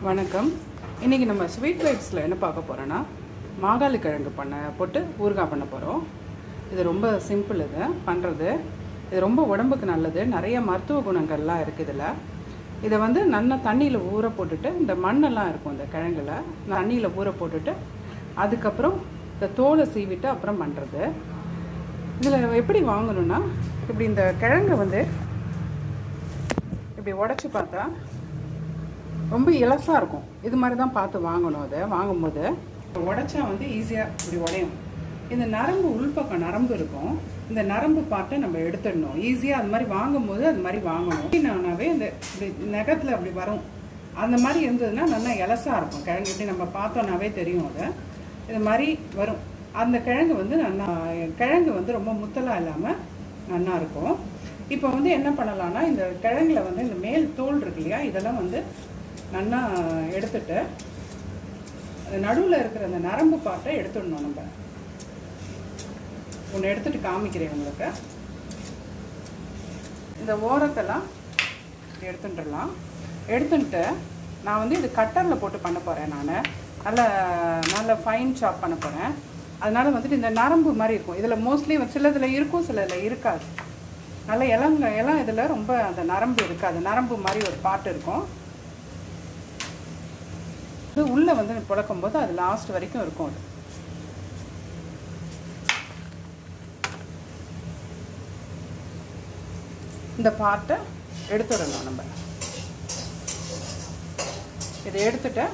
வணக்கம். இன்றைக்கி நம்ம ஸ்வீட் ரைட்ஸில் என்ன பார்க்க போகிறோன்னா மாகாளி கிழங்கு போட்டு ஊறுகாய் பண்ண போகிறோம். இது ரொம்ப சிம்பிள். இது பண்ணுறது இது ரொம்ப உடம்புக்கு நல்லது. நிறைய மருத்துவ குணங்கள்லாம் இருக்குது இதில். இதை வந்து நல்லா தண்ணியில் ஊற போட்டுட்டு, இந்த மண்ணெல்லாம் இருக்கும் இந்த கிழங்குல தண்ணியில் ஊற போட்டுட்டு அதுக்கப்புறம் இந்த தோலை சீவிட்டு அப்புறம் பண்ணுறது. இதில் எப்படி வாங்கணுன்னா, இப்படி இந்த கிழங்கை வந்து இப்படி உடச்சி பார்த்தா ரொம்ப இலசாக இருக்கும். இது மாதிரி தான் பார்த்து வாங்கணும். அதை வாங்கும்போது உடைச்சா வந்து ஈஸியாக இப்படி உடையும். இந்த நரம்பு உள்பக்கம் நரம்பு இருக்கும். இந்த நரம்பு பார்ட்டை நம்ம எடுத்துடணும் ஈஸியாக. அது மாதிரி வாங்கும்போது அது மாதிரி வாங்கணும். நானாவே இந்த இப்படி நகத்தில் அப்படி வரும். அந்த மாதிரி இருந்ததுன்னா நல்லா இலசாக இருக்கும் கிழங்கு. இப்படி நம்ம பார்த்தோன்னாவே தெரியும். அதை இது மாதிரி வரும். அந்த கிழங்கு வந்து நல்லா கிழங்கு வந்து ரொம்ப முத்தலாக இல்லாமல் நல்லா இருக்கும். இப்போ வந்து என்ன பண்ணலான்னா, இந்த கிழங்குல வந்து இந்த மேல் தோல் இருக்கு இல்லையா, இதெல்லாம் வந்து நல்லா எடுத்துட்டு நடுவில் இருக்கிற அந்த நரம்பு பாட்டை எடுத்துடணும். நம்ம ஒன்று எடுத்துட்டு காமிக்கிறேன் உங்களுக்கு. இந்த ஓரத்தெல்லாம் எடுத்துட்டுலாம் எடுத்துட்டு நான் வந்து இது கட்டரில் போட்டு பண்ண போகிறேன். நான் நல்ல ஃபைன் சாப் பண்ண போகிறேன். அதனால் வந்துட்டு இந்த நரம்பு மாதிரி இருக்கும். இதில் மோஸ்ட்லி சிலதில் இருக்கும், சிலதில் இருக்காது. நல்ல இளம் இதில் ரொம்ப அந்த நரம்பு இருக்காது. நரம்பு மாதிரி ஒரு பாட்டு இருக்கும். இது உள்ளே வந்து புழக்கும் போது அது லாஸ்ட் வரைக்கும் இருக்கும். அது இந்த பார்ட்டை எடுத்துடணும். நம்ம இதை எடுத்துட்டு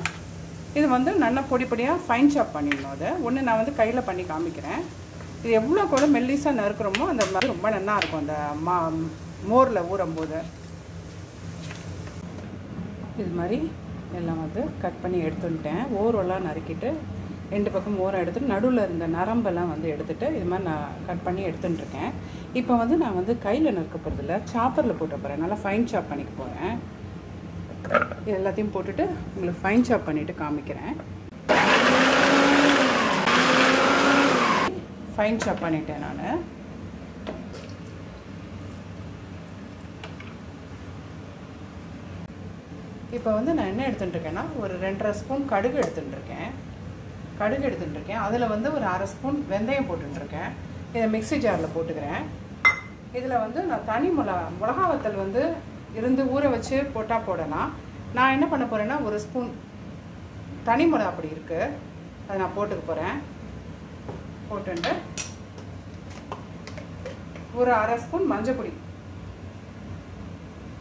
இது வந்து நல்லா பொடி பொடியாக ஃபைன் சாப் பண்ணிடணும். அதை ஒன்று நான் வந்து கையில் பண்ணி காமிக்கிறேன். இது எவ்வளோ கூட மெல்லிஸாக நறுக்கிறோமோ அந்த மாதிரி ரொம்ப நல்லா இருக்கும். அந்த மோரில் ஊறும்போது இது மாதிரி எல்லாம் வந்து கட் பண்ணி எடுத்துட்டேன். ஓரெல்லாம் நறுக்கிட்டு ரெண்டு பக்கம் ஓரம் எடுத்துட்டு நடுவில் இருந்த நரம்பெல்லாம் வந்து எடுத்துகிட்டு இது மாதிரி நான் கட் பண்ணி எடுத்துட்டுருக்கேன். இப்போ வந்து நான் வந்து கையில் நறுக்க போகிறதில்ல, சாப்பரில் போட்டு போகிறேன். நல்லா ஃபைன் சாப் பண்ணிக்க போகிறேன். இது எல்லாத்தையும் போட்டுட்டு உங்களுக்கு ஃபைன் சாப் பண்ணிவிட்டு காமிக்கிறேன். ஃபைன் சாப் பண்ணிட்டேன் நான். இப்போ வந்து நான் என்ன எடுத்துட்டுருக்கேன்னா, ஒரு 2.5 ஸ்பூன் கடுகு எடுத்துட்டுருக்கேன். அதில் வந்து ஒரு 1/2 ஸ்பூன் வெந்தயம் போட்டுருக்கேன். இதை மிக்ஸி ஜாரில் போட்டுக்கிறேன். இதில் வந்து நான் தனி மிளகா வத்தல் வந்து இருந்து ஊற வச்சு போட்டால் போடலாம். நான் என்ன பண்ண போகிறேன்னா, 1 ஸ்பூன் தனி மிளகா அப்படி இருக்குது, அதை நான் போட்டுக்க போகிறேன். போட்டுட்டு ஒரு 1/2 ஸ்பூன் மஞ்சள் பொடி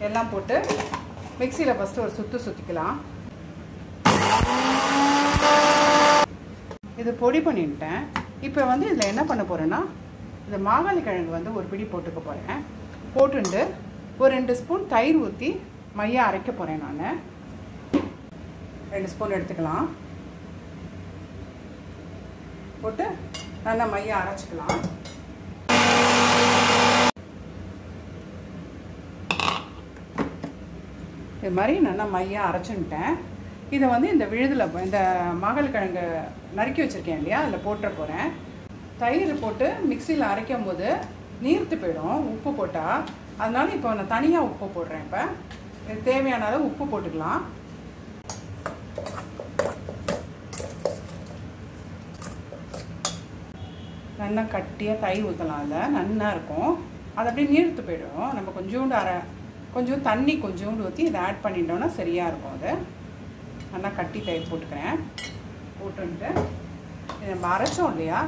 எல்லாம் போட்டு மிக்சியில் ஃபஸ்ட்டு ஒரு சுற்றிக்கலாம். இது பொடி பண்ணிட்டேன். இப்போ வந்து இதில் என்ன பண்ண போகிறேன்னா, இந்த மாகாளி கிழங்கு வந்து ஒரு பிடி போட்டுக்க போகிறேன். போட்டுட்டு ஒரு 2 ஸ்பூன் தயிர் ஊற்றி மையாக அரைக்க போகிறேன். நான் 2 ஸ்பூன் எடுத்துக்கலாம். போட்டு நல்லா மையாக அரைச்சிக்கலாம். இது மாதிரி நல்லா மையாக அரைச்சுட்டேன். இதை வந்து இந்த விழுதில் இந்த மாகாளி கிழங்கு நறுக்கி வச்சுருக்கேன் இல்லையா, அதில் போட்டுற போகிறேன். தயிர் போட்டு மிக்சியில் அரைக்கும் போது நீர்த்து போயிடும் உப்பு போட்டால். அதனால இப்போ நான் தனியாக உப்பு போடுறேன். இப்போ இது தேவையான அளவு உப்பு போட்டுக்கலாம். நல்லா கட்டியாக தயிர் ஊற்றலாம். அதில் நல்லா இருக்கும். அது அப்படியே நீர்த்து போயிடும். நம்ம கொஞ்சம் தண்ணி கொஞ்சோண்டு ஊற்றி இதை ஆட் பண்ணிட்டோன்னா சரியாக இருக்கும். அது நல்லா கட்டி தயிர் போட்டுக்கிறேன். போட்டுன்ட்டு இதை நம்ம அரைச்சோம் இல்லையா,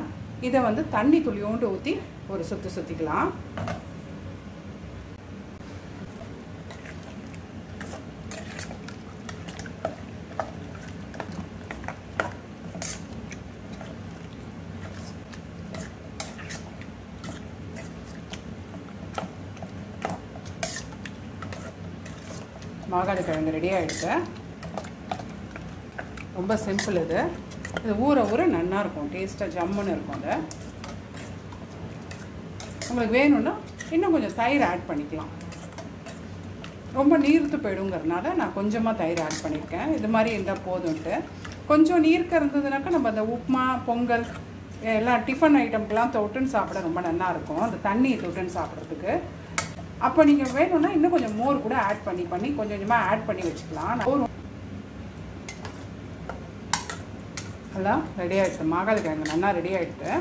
இதை வந்து தண்ணி துளியோண்டு ஊற்றி ஒரு சுற்றிக்கலாம். மாகாளி கிழங்கு ரெடி ஆகிடுச்சு. ரொம்ப சிம்பிள். இது ஊற நல்லா இருக்கும். டேஸ்ட்டாக ஜம்முன்னு இருக்கும். அது உங்களுக்கு வேணும்னா இன்னும் கொஞ்சம் தயிர் ஆட் பண்ணிக்கலாம். ரொம்ப நீர்த்து போயிடுங்கிறதுனால நான் கொஞ்சமாக தயிர் ஆட் பண்ணியிருக்கேன். இது மாதிரி இருந்தால் போதும்ட்டு. கொஞ்சம் நீர்க்க இருந்ததுனாக்கா நம்ம அந்த உப்புமா, பொங்கல் எல்லாம் டிஃபன் ஐட்டம்க்கெலாம் தொட்டுன்னு சாப்பிட ரொம்ப நல்லாயிருக்கும். அந்த தண்ணி தொட்டுன்னு சாப்பிட்றதுக்கு. அப்போ நீங்கள் வேணும்னா இன்னும் கொஞ்சம் மோர் கூட ஆட் பண்ணி கொஞ்சம் கொஞ்சமாக ஆட் பண்ணி வச்சுக்கலாம். எல்லாம் ரெடி ஆகிடுது. மாகாளி கிழங்கு நல்லா ரெடி ஆகிடுது.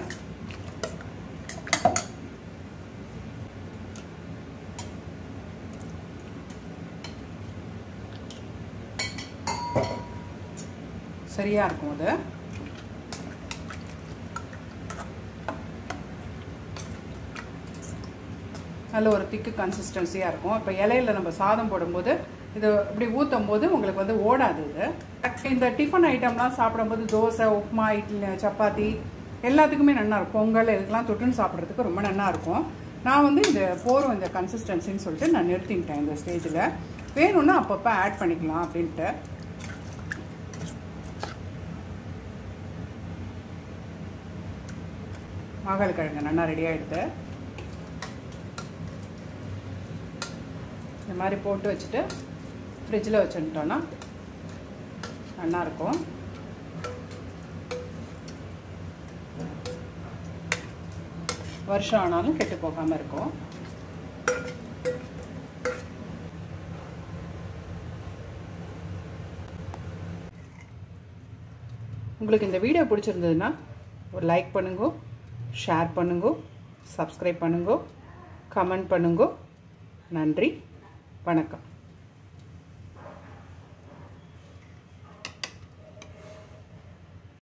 சரியாக இருக்கும் அது. நல்ல ஒரு திக்கு கன்சிஸ்டன்சியாக இருக்கும். இப்போ இலையில் நம்ம சாதம் போடும்போது இது இப்படி ஊற்றும் போது உங்களுக்கு வந்து ஓடாது. இது இந்த டிஃபன் ஐட்டம்லாம் சாப்பிடும்போது தோசை, உப்புமா, இட்லி, சப்பாத்தி எல்லாத்துக்குமே நல்லாயிருக்கும். பொங்கல் இதுக்கெல்லாம் தொட்டுன்னு சாப்பிட்றதுக்கு ரொம்ப நல்லாயிருக்கும். நான் வந்து இந்த போரும் இந்த கன்சிஸ்டன்சின்னு சொல்லிட்டு நான் நிறுத்திட்டேன் இந்த ஸ்டேஜில். வேணும்னா அப்பப்போ ஆட் பண்ணிக்கலாம் அப்படின்ட்டு. மாகாளி கிழங்கு நல்லா ரெடி ஆகிடுது. இந்த மாதிரி போட்டு வச்சுட்டு ஃப்ரிட்ஜில் வச்சுட்டோன்னா நல்லாயிருக்கும். வருஷம் ஆனாலும் கெட்டு போகாமல் இருக்கும். உங்களுக்கு இந்த வீடியோ பிடிச்சிருந்ததுன்னா ஒரு லைக் பண்ணுங்க, ஷேர் பண்ணுங்க, சப்ஸ்கிரைப் பண்ணுங்க, கமெண்ட் பண்ணுங்க. நன்றி, வணக்கம்.